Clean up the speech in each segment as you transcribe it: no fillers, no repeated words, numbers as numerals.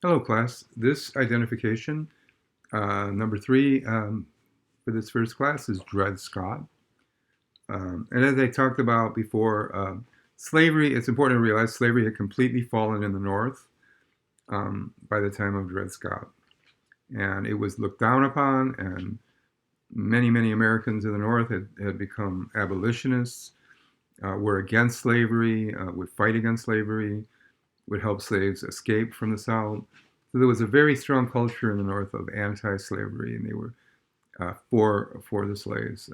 Hello, class. This identification, number three, for this first class is Dred Scott. And as I talked about before, slavery, it's important to realize slavery had completely fallen in the North by the time of Dred Scott. And it was looked down upon, and many Americans in the North had become abolitionists, were against slavery, would fight against slavery, would help slaves escape from the South. So there was a very strong culture in the North of anti-slavery, and they were for the slaves.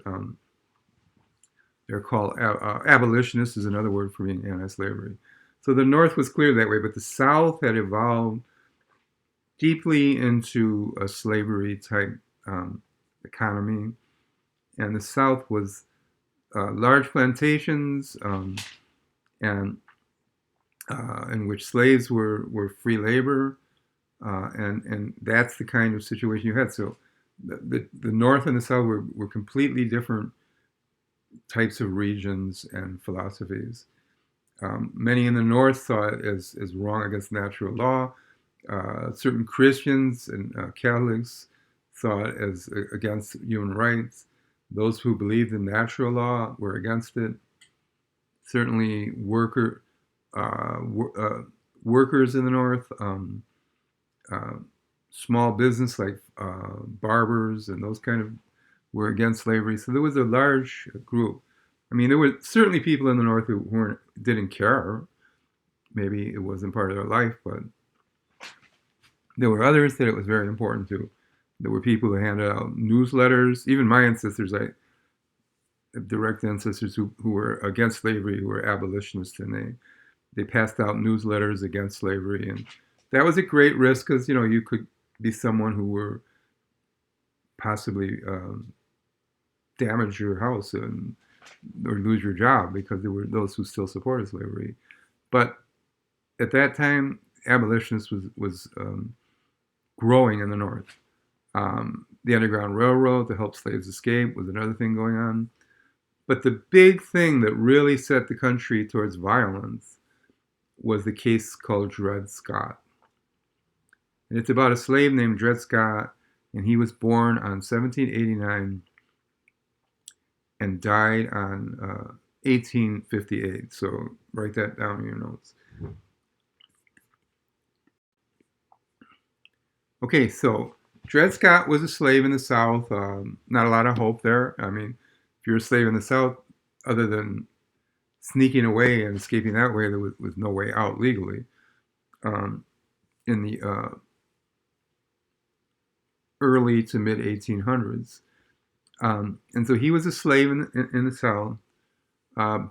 They're called abolitionists is another word for being anti-slavery. So the North was clear that way, but the South had evolved deeply into a slavery type economy, and the South was large plantations and in which slaves were free labor, and that's the kind of situation you had. So the North and the South were completely different types of regions and philosophies. Many in the North saw it as wrong against natural law. Certain Christians and Catholics saw it as against human rights. Those who believed in natural law were against it. Certainly, workers in the North, uh, small business like barbers and those kind of were against slavery. So there was a large group. I mean, there were certainly people in the North who didn't care. Maybe it wasn't part of their life, but there were others that it was very important to. There were people who handed out newsletters. Even my ancestors, I have direct ancestors who were against slavery, who were abolitionists, and they passed out newsletters against slavery, and that was a great risk because you could be someone who were possibly damage your house or lose your job because there were those who still supported slavery. But at that time, abolitionist was growing in the North. The Underground Railroad to help slaves escape was another thing going on. But the big thing that really set the country towards violence was the case called Dred Scott. And it's about a slave named Dred Scott, and he was born on 1789 and died on 1858. So write that down in your notes. Okay, so Dred Scott was a slave in the South. Not a lot of hope there. I mean, if you're a slave in the South, other than sneaking away and escaping that way, there was no way out legally. In the early to mid 1800s. And so he was a slave in the South.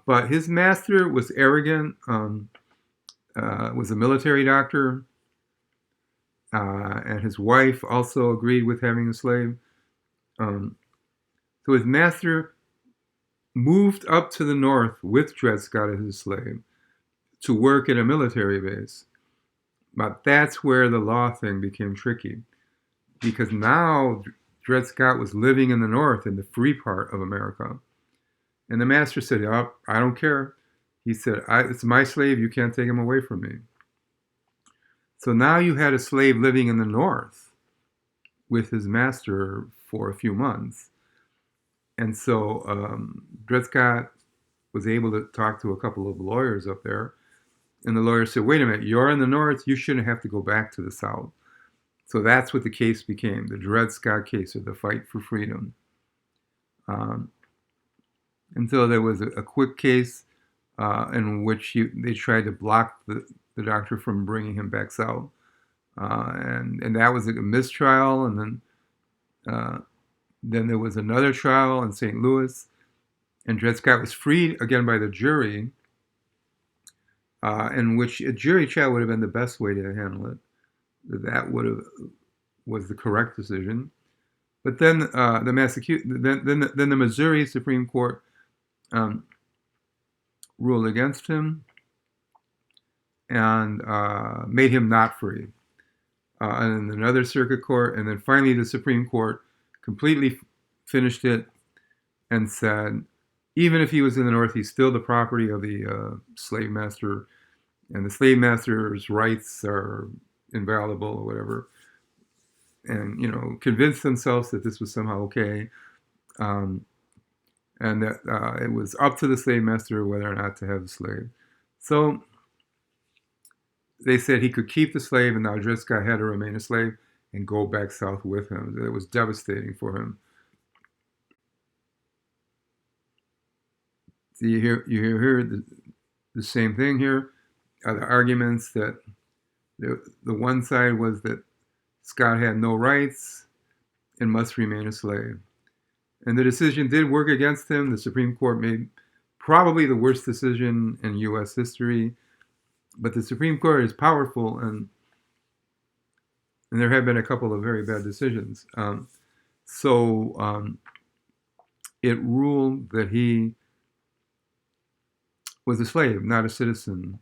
But his master was arrogant, was a military doctor, and his wife also agreed with having a slave. So his master moved up to the north with Dred Scott as his slave to work at a military base. But that's where the law thing became tricky, because now Dred Scott was living in the north, in the free part of America. And the master said, oh, I don't care. He said, it's my slave. You can't take him away from me. So now you had a slave living in the north with his master for a few months. And so Dred Scott was able to talk to a couple of lawyers up there. And the lawyer said, wait a minute, you're in the north. You shouldn't have to go back to the south. So that's what the case became, the Dred Scott case, or the fight for freedom. And so there was a quick case in which they tried to block the doctor from bringing him back south. And that was a mistrial. And then there was another trial in St. Louis. And Dred Scott was freed again by the jury, in which a jury trial would have been the best way to handle it. That was the correct decision. But then the Missouri Supreme Court ruled against him and made him not free. And another circuit court, and then finally the Supreme Court completely finished it and said, even if he was in the North, he's still the property of the slave master, and the slave master's rights are invaluable or whatever, and convinced themselves that this was somehow okay, um, and that it was up to the slave master whether or not to have the slave. So they said he could keep the slave, and now Dred Scott had to remain a slave and go back south with him. It was devastating for him. So you hear the same thing here. The arguments that the one side was that Scott had no rights and must remain a slave. And the decision did work against him. The Supreme Court made probably the worst decision in U.S. history. But the Supreme Court is powerful, and there have been a couple of very bad decisions. So it ruled that he was a slave, not a citizen.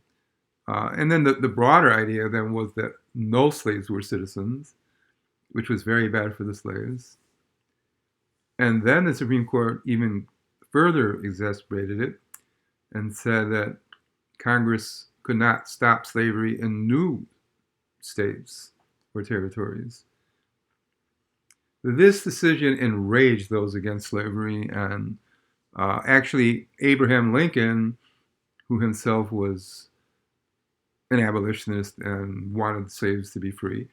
And then the broader idea then was that no slaves were citizens, which was very bad for the slaves. And then the Supreme Court even further exacerbated it and said that Congress could not stop slavery in new states or territories. This decision enraged those against slavery, and actually Abraham Lincoln, who himself was an abolitionist and wanted slaves to be free,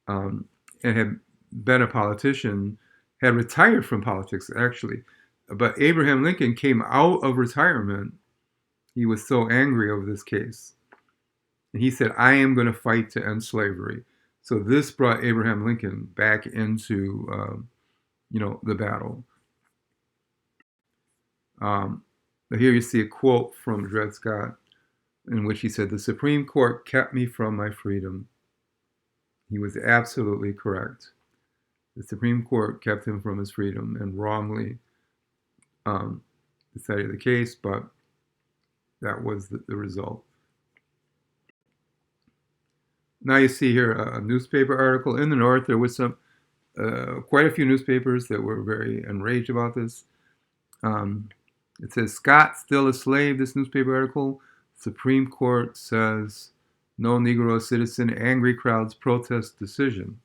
and had been a politician, had retired from politics actually. But Abraham Lincoln came out of retirement. He was so angry over this case. And he said, I am going to fight to end slavery. So this brought Abraham Lincoln back into, the battle. But here you see a quote from Dred Scott in which he said, the Supreme Court kept me from my freedom. He was absolutely correct. The Supreme Court kept him from his freedom and wrongly decided the case, but that was the result. Now you see here a newspaper article. In the North, there was quite a few newspapers that were very enraged about this. It says, Scott still a slave, this newspaper article. Supreme Court says, no Negro citizen, angry crowds protest decision.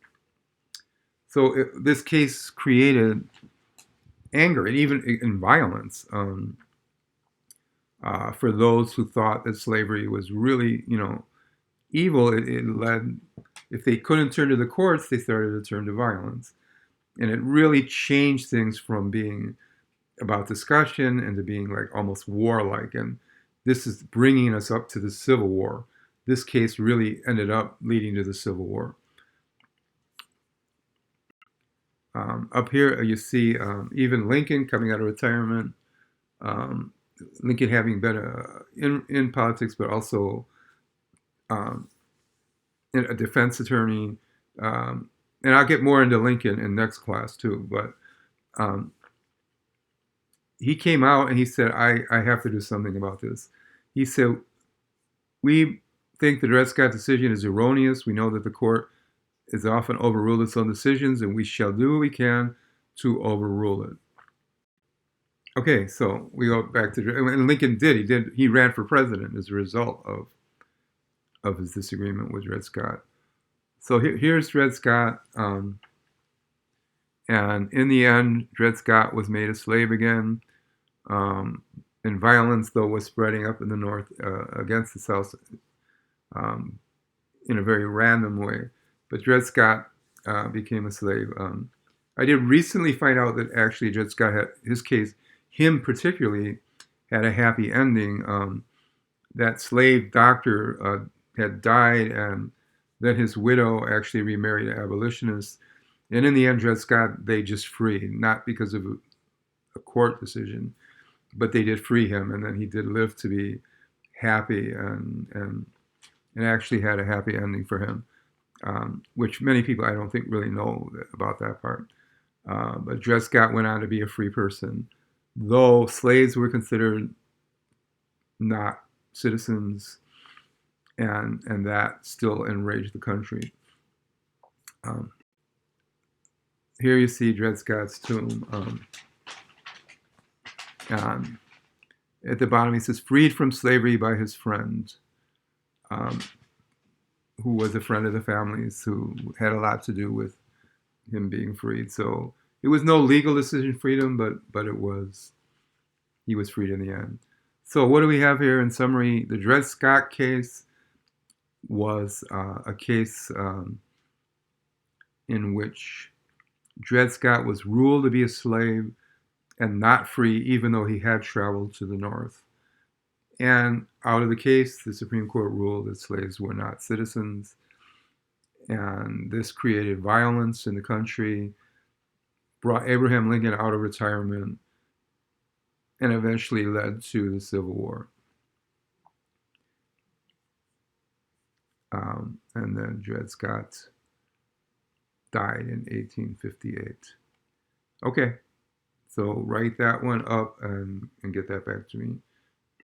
So this case created anger and even in violence for those who thought that slavery was really, evil. It led, if they couldn't turn to the courts, they started to turn to violence. And it really changed things from being about discussion and to being like almost warlike. And this is bringing us up to the Civil War. This case really ended up leading to the Civil War. Up here, you see even Lincoln coming out of retirement. Lincoln having been in politics, but also a defense attorney. And I'll get more into Lincoln in next class too. But he came out and he said, I have to do something about this. He said, we think the Dred Scott decision is erroneous. We know that the court is often overruled its own decisions, and we shall do what we can to overrule it. Okay, so we go back to, and Lincoln he ran for president as a result of his disagreement with Dred Scott. So here's Dred Scott, and in the end, Dred Scott was made a slave again, and violence, though, was spreading up in the North against the South in a very random way. But Dred Scott became a slave. I did recently find out that actually Dred Scott had, his case, him particularly, had a happy ending. That slave doctor had died, and then his widow actually remarried an abolitionist. And in the end, Dred Scott, they just freed, not because of a court decision, but they did free him, and then he did live to be happy and actually had a happy ending for him. Which many people I don't think really know about that part. But Dred Scott went on to be a free person, though slaves were considered not citizens, and that still enraged the country. Here you see Dred Scott's tomb. At the bottom he says, freed from slavery by his friend. who was a friend of the family's, who had a lot to do with him being freed. So it was no legal decision freedom, but it was, he was freed in the end. So what do we have here in summary? The Dred Scott case was a case in which Dred Scott was ruled to be a slave and not free, even though he had traveled to the north. And out of the case, the Supreme Court ruled that slaves were not citizens. And this created violence in the country, brought Abraham Lincoln out of retirement, and eventually led to the Civil War. And then Dred Scott died in 1858. Okay, so write that one up and get that back to me.